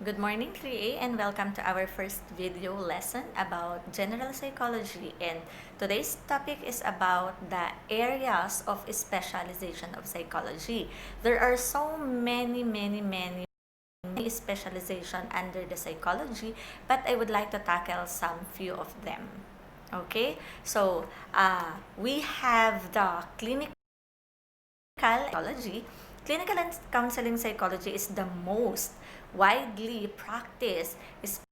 Good morning 3A and welcome to our first video lesson about general psychology, and today's topic is about the areas of specialization of psychology. There are so many specialization under the psychology, but I would like to tackle some few of them. Okay, so we have the clinical psychology. Clinical and counseling psychology is the most widely practiced, especially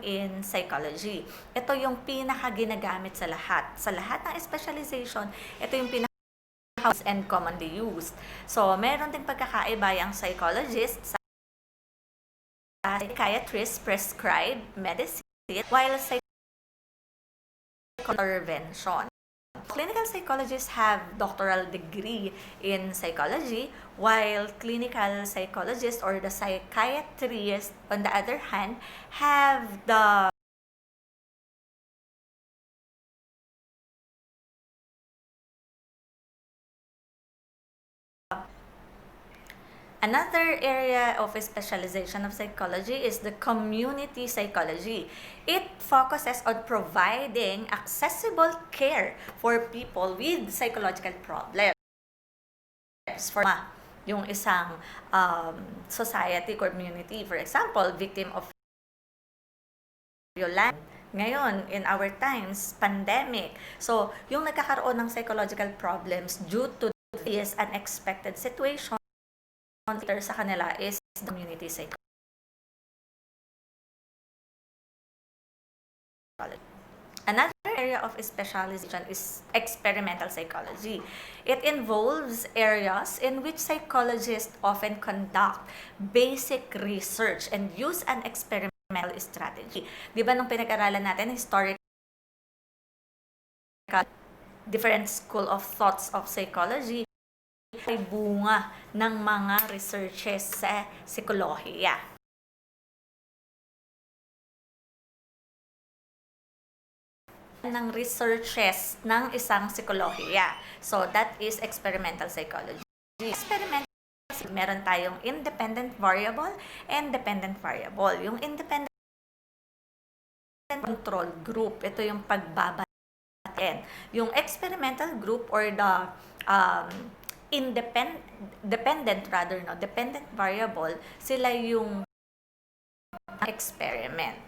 in psychology. Ito yung pinaka ginagamit sa lahat. Sa lahat ng specialization, ito yung pinaka and commonly used. So, meron ding pagkakaiba yung psychologist sa psychiatrist prescribe medicine, while intervention. Clinical psychologists have doctoral degree in psychology, while clinical psychologists or the psychiatrists, on the other hand, have the Another area of specialization of psychology is the community psychology. It focuses on providing accessible care for people with psychological problems. For yung isang society, community, for example, victim of violence. Ngayon, in our times, pandemic. So, yung nagkakaroon ng psychological problems due to this unexpected situation, sa kanila is community psychology. Another area of specialization is experimental psychology. It involves areas in which psychologists often conduct basic research and use an experimental strategy. Di ba nung pinag-aralan natin, historical different school of thoughts of psychology, ay bunga ng mga researches sa psikolohiya. Ng researches ng isang psikolohiya. So, that is experimental psychology. Experimental, meron tayong independent variable and dependent variable. Yung independent control group, ito yung pagbabatayan. Yung experimental group or the dependent variable, sila yung experiment.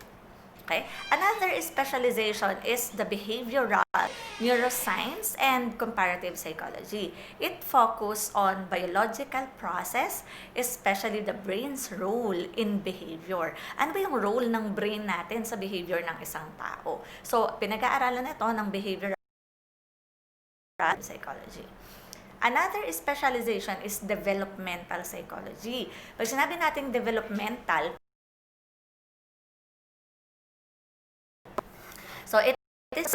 Okay? Another specialization is the behavioral, neuroscience, and comparative psychology. It focuses on biological process, especially the brain's role in behavior. Ano ba yung role ng brain natin sa behavior ng isang tao? So, pinag-aaralan ito ng behavioral psychology. Another specialization is developmental psychology. Pag sinabi natin developmental, so it is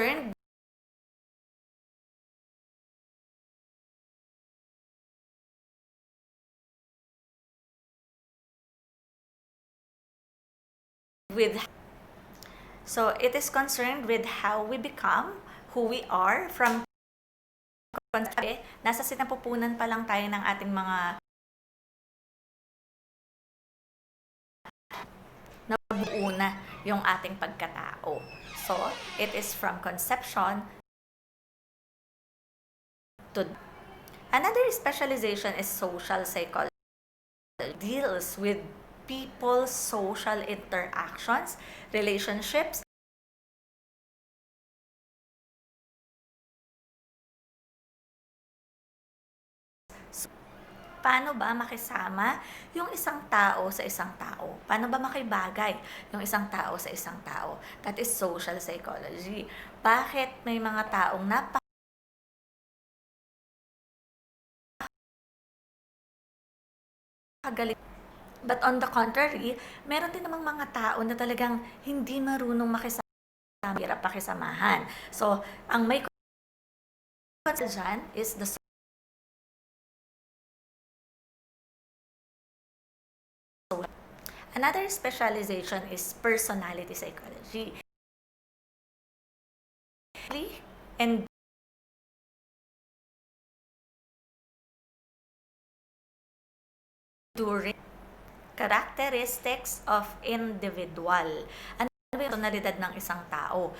concerned with how we become who we are from nasa sinapupunan pa lang tayo ng ating mga nabuo na yung ating pagkatao. So, it is from conception to another specialization is social psychology. It deals with people's social interactions, relationships, paano ba makisama yung isang tao sa isang tao? Paano ba makibagay yung isang tao sa isang tao? That is social psychology. Bakit may mga taong napakagaling? But on the contrary, meron din namang mga tao na talagang hindi marunong makisama, hirap pakisamahan. So, ang may dyan is the Another specialization is personality psychology. And during Characteristics of individual. Ano ba yung personalidad ng isang tao?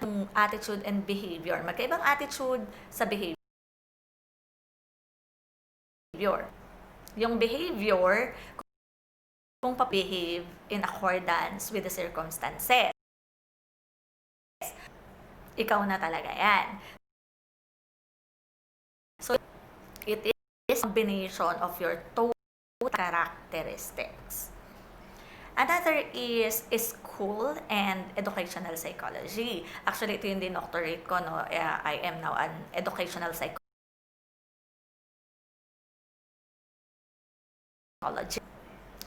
Yung attitude and behavior. Magkaibang attitude sa behavior. Yung behavior, kung pa-behave in accordance with the circumstances. Ikaw na talaga yan. So, it is a combination of your total characteristics. Another is school and educational psychology. Actually, ito yung dinoctorate ko, no? I am now an educational psychologist.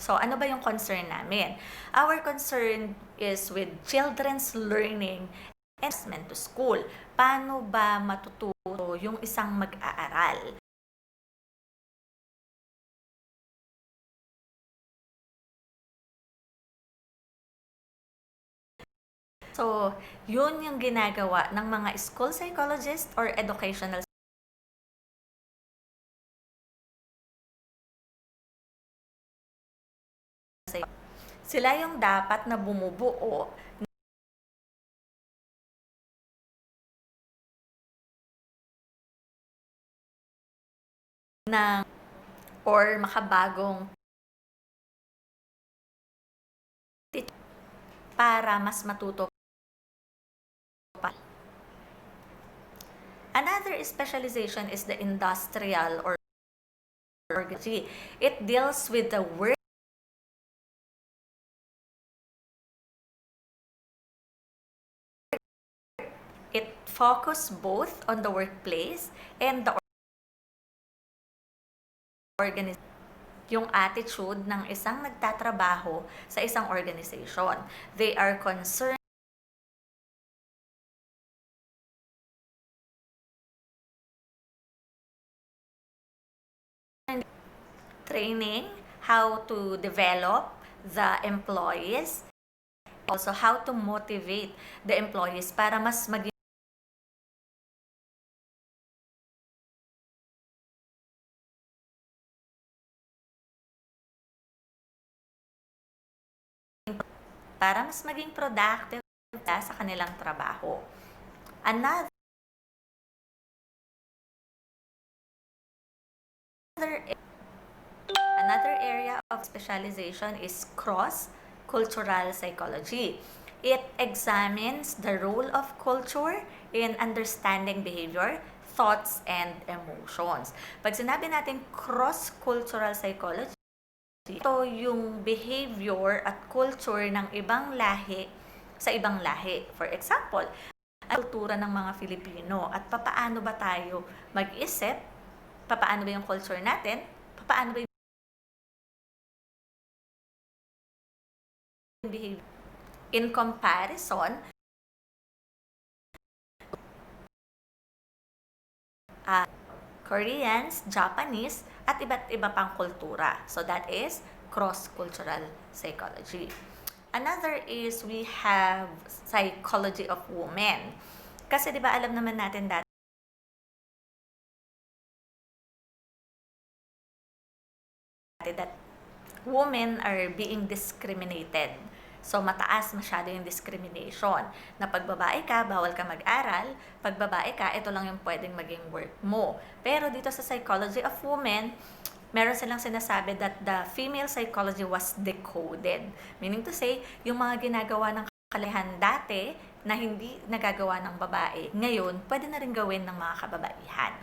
So, ano ba yung concern namin? Our concern is with children's learning and assessment to school. Paano ba matututo yung isang mag-aaral? So, yun yung ginagawa ng mga school psychologist or educational psychologist. Sila yung dapat na bumubuo ng or makabagong para mas matuto pa. Another specialization is the industrial or organization. It deals with the work. It focuses both on the workplace and the organization. Yung attitude ng isang nagtatrabaho sa isang organization. They are concerned training, how to develop the employees, also how to motivate the employees para mas maging productive sa kanilang trabaho. Another area of specialization is cross-cultural psychology. It examines the role of culture in understanding behavior, thoughts, and emotions. Pag sinabi natin cross-cultural psychology, ito yung behavior at culture ng ibang lahi sa ibang lahi. For example, ang kultura ng mga Filipino at papaano ba tayo mag-isip, papaano ba yung culture natin, papaano ba yung behavior. In comparison, Koreans, Japanese, at iba't iba pang kultura. So that is cross-cultural psychology. Another is we have psychology of women. Kasi 'di ba alam naman natin dati that women are being discriminated. So, mataas masyado yung discrimination. Na pag babae ka, bawal ka mag-aral. Pag babae ka, ito lang yung pwedeng maging work mo. Pero dito sa psychology of women, meron silang sinasabi that the female psychology was decoded. Meaning to say, yung mga ginagawa ng kalihan dati na hindi nagagawa ng babae, ngayon, pwede na rin gawin ng mga kababaihan.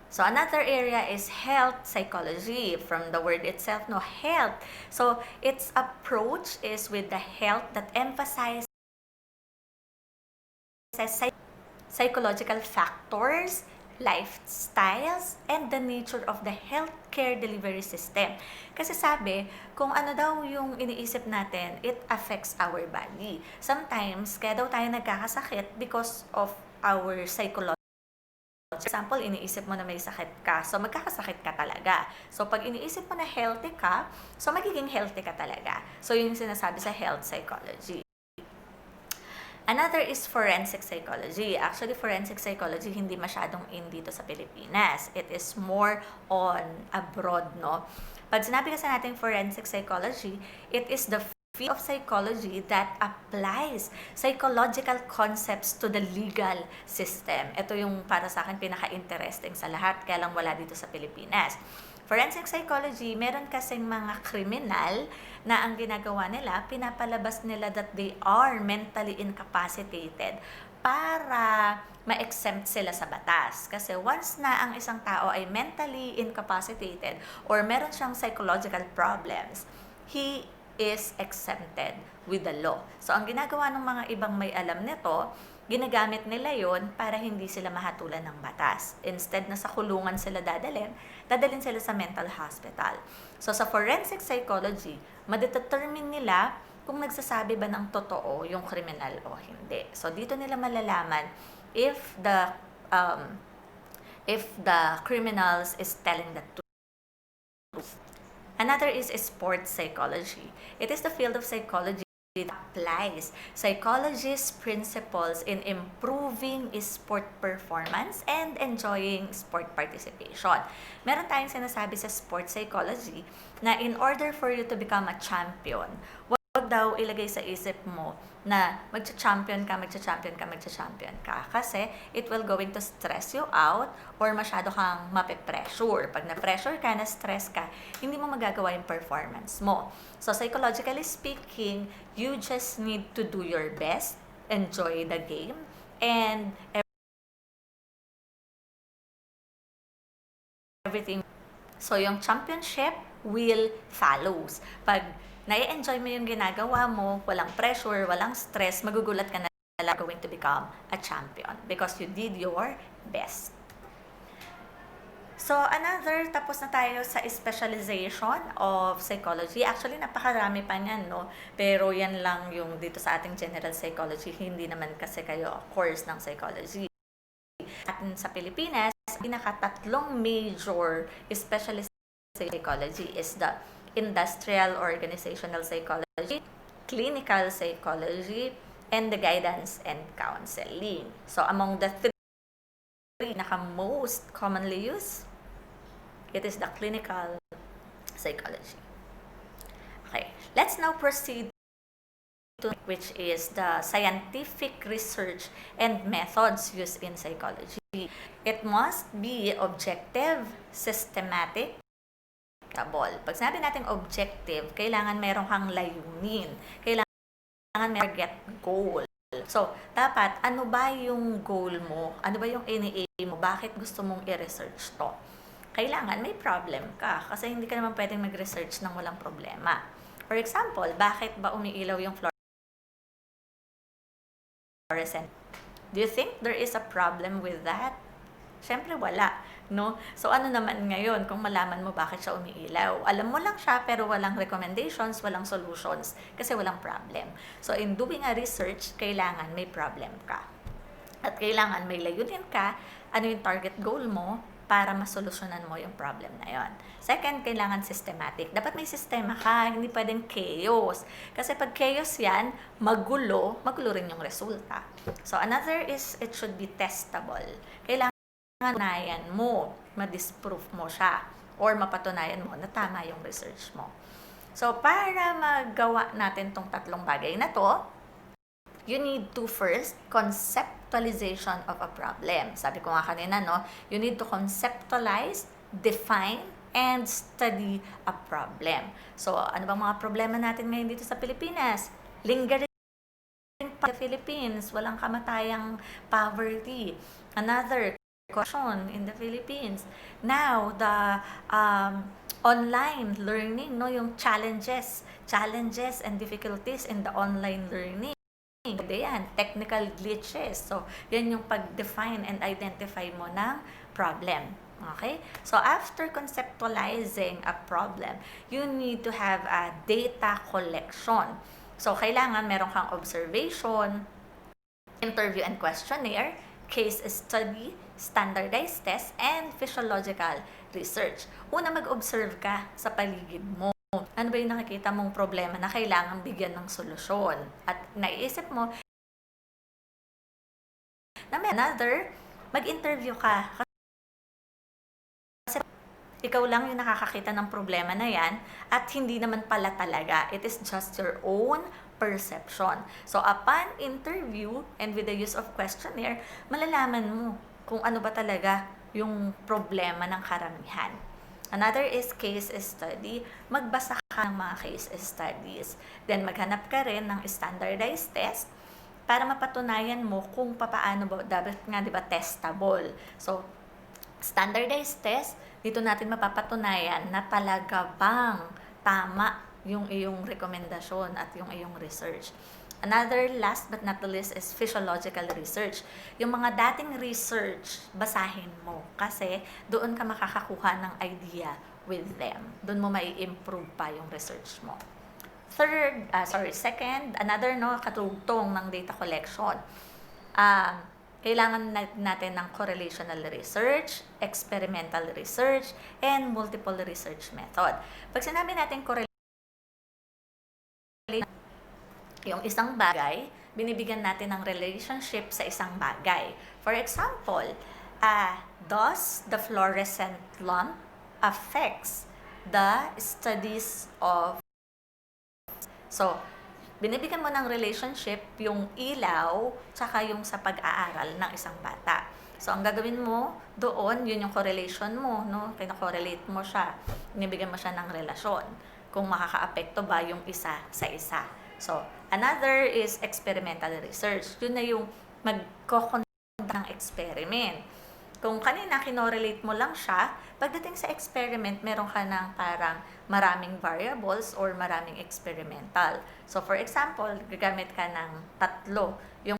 So another area is health psychology. From the word itself, no, health. So its approach is with the health that emphasizes psychological factors, lifestyles, and the nature of the healthcare delivery system. Kasi sabi, kung ano daw yung iniisip natin, it affects our body. Sometimes, kaya daw tayo nagkakasakit because of our psychology. For example, iniisip mo na may sakit ka, so magkakasakit ka talaga. So, pag iniisip mo na healthy ka, so magiging healthy ka talaga. So, yun yung sinasabi sa health psychology. Another is forensic psychology. Actually, forensic psychology hindi masyadong in dito sa Pilipinas. It is more on abroad, no? Pag sinabi kasi natin forensic psychology, it is the field of psychology that applies psychological concepts to the legal system. Ito yung para sa akin pinaka-interesting sa lahat, kaya lang wala dito sa Pilipinas. Forensic psychology, meron kasing mga kriminal na ang ginagawa nila, pinapalabas nila that they are mentally incapacitated para ma-exempt sila sa batas. Kasi once na ang isang tao ay mentally incapacitated or meron siyang psychological problems, he is exempted with the law. So, ang ginagawa ng mga ibang may alam nito, ginagamit nila yon para hindi sila mahatulan ng batas. Instead na sa kulungan sila dadalhin sila sa mental hospital. So, sa forensic psychology, madetermine nila kung nagsasabi ba ng totoo yung kriminal o hindi. So, dito nila malalaman if the criminals is telling the truth. Another is sports psychology. It is the field of psychology that applies psychology's principles in improving sport performance and enjoying sport participation. Meron tayong sinasabi sa sports psychology na in order for you to become a champion, wag daw ilagay sa isip mo na magcha-champion ka kasi it will going to stress you out or masyado kang mape-pressure. Pag na-pressure ka, na-stress ka, hindi mo magagawa yung performance mo. So, psychologically speaking, you just need to do your best, enjoy the game, and everything. So, yung championship will follows. Pag nai-enjoy mo yung ginagawa mo, walang pressure, walang stress, magugulat ka na going to become a champion because you did your best. So, tapos na tayo sa specialization of psychology. Actually, napakarami pa niyan, no? Pero yan lang yung dito sa ating general psychology. Hindi naman kasi kayo course ng psychology. Atin sa Pilipinas, pinakatatlong major specialization psychology is the industrial organizational psychology, clinical psychology, and the guidance and counseling. So, among the three most commonly used, it is the clinical psychology. Okay, let's now proceed to which is the scientific research and methods used in psychology. It must be objective, systematic, pag sinabi natin objective, kailangan meron kang layunin. Kailangan may target goal. So, dapat, ano ba yung goal mo? Ano ba yung ini-aim mo? Bakit gusto mong i-research to? Kailangan may problem ka. Kasi hindi ka naman pwedeng mag-research ng walang problema. For example, bakit ba umiilaw yung fluorescent? Do you think there is a problem with that? Siyempre, wala. No? So, ano naman ngayon kung malaman mo bakit siya umiilaw? Alam mo lang siya pero walang recommendations, walang solutions kasi walang problem. So, in doing a research, kailangan may problem ka. At kailangan may layunin ka, ano yung target goal mo para masolusyonan mo yung problem na yon. Second, kailangan systematic. Dapat may sistema ka, hindi pwedeng chaos. Kasi pag chaos yan, magulo rin yung resulta. So, another is it should be testable. Kailangan patunayan mo, ma-disprove mo siya, or mapatunayan mo na tama yung research mo. So, para magawa natin tong tatlong bagay na to, you need to first conceptualization of a problem. Sabi ko nga kanina, no? You need to conceptualize, define, and study a problem. So, ano bang mga problema natin ngayon dito sa Pilipinas? Lingering pa sa Philippines, walang kamatayang poverty. Another question in the Philippines. Now, the online learning, no, yung challenges and difficulties in the online learning. Yan, technical glitches. So, yan yung pag-define and identify mo ng problem. Okay? So, after conceptualizing a problem, you need to have a data collection. So, kailangan meron kang observation, interview and questionnaire, case study, standardized test, and physiological research. Una, mag-observe ka sa paligid mo. Ano ba yung nakikita mong problema na kailangang bigyan ng solusyon? At naiisip mo, Another, mag-interview ka. Kasi ikaw lang yung nakakakita ng problema na yan at hindi naman pala talaga. It is just your own perception. So, upon interview and with the use of questionnaire, malalaman mo kung ano ba talaga yung problema ng karamihan. Another is case study. Magbasa ka ng mga case studies. Then, maghanap ka rin ng standardized test para mapatunayan mo kung paano ba, dapat nga, di ba, testable. So, standardized test, dito natin mapapatunayan na talaga bang tama yung iyong rekomendasyon at yung iyong research. Another, last but not the least, is physiological research. Yung mga dating research, basahin mo. Kasi doon ka makakakuha ng idea with them. Doon mo mai-improve pa yung research mo. Second, another katugtong ng data collection. Kailangan natin ng correlational research, experimental research, and multiple research method. Pag sinabi natin correlation, yung isang bagay, binibigyan natin ng relationship sa isang bagay. For example, does the fluorescent lamp affects the studies of... So, binibigyan mo ng relationship yung ilaw tsaka yung sa pag-aaral ng isang bata. So, ang gagawin mo doon, yun yung correlation mo, no? Kina-correlate mo siya. Binibigyan mo siya ng relasyon. Kung makaka-apekto ba yung isa sa isa. So, another is experimental research. Yun na yung magko-conduct ng experiment. Kung kanina kinorelate mo lang siya, pagdating sa experiment, meron ka ng parang maraming variables or maraming experimental. So, for example, gagamit ka ng 3. Yung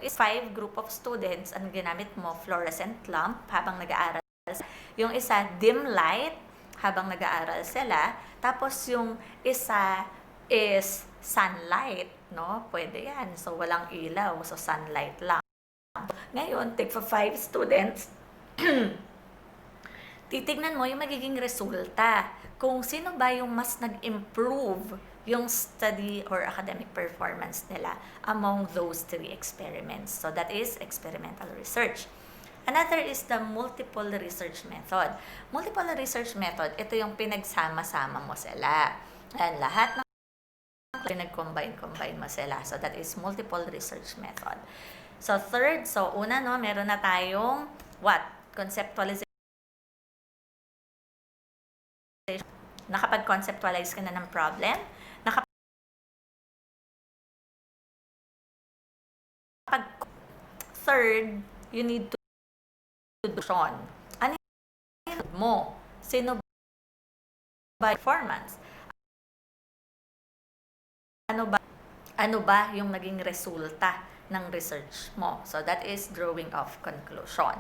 is 5 group of students, ang ginamit mo, fluorescent lamp habang nag-aaral. Yung isa, dim light habang nag-aaral sila. Tapos yung isa is sunlight, no? Pwede yan. So, walang ilaw. So, sunlight lang. Ngayon, take for 5 students, titignan mo yung magiging resulta. Kung sino ba yung mas nag-improve yung study or academic performance nila among those 3 experiments. So, that is experimental research. Another is the multiple research method. Multiple research method, ito yung pinagsama-sama mo sila. And lahat ng pinag-combine mo sila. So, that is multiple research method. So, third, una, meron na tayong what? Conceptualization. Nakapag-conceptualize ka na ng problem. Third, you need to do solution. Ano yung mo? Sino ba performance? Ano ba yung naging resulta ng research mo? So, that is drawing of conclusion.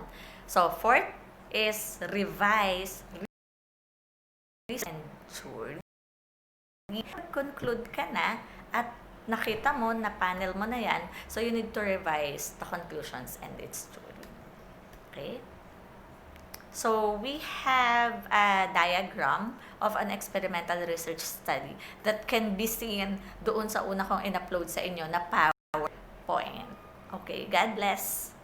So, fourth is revise, and sure. Conclude ka na at nakita mo na panel mo na yan, so you need to revise the conclusions and its theory. Okay? So, we have a diagram of an experimental research study that can be seen doon sa una kong in-upload sa inyo na PowerPoint. Okay, God bless!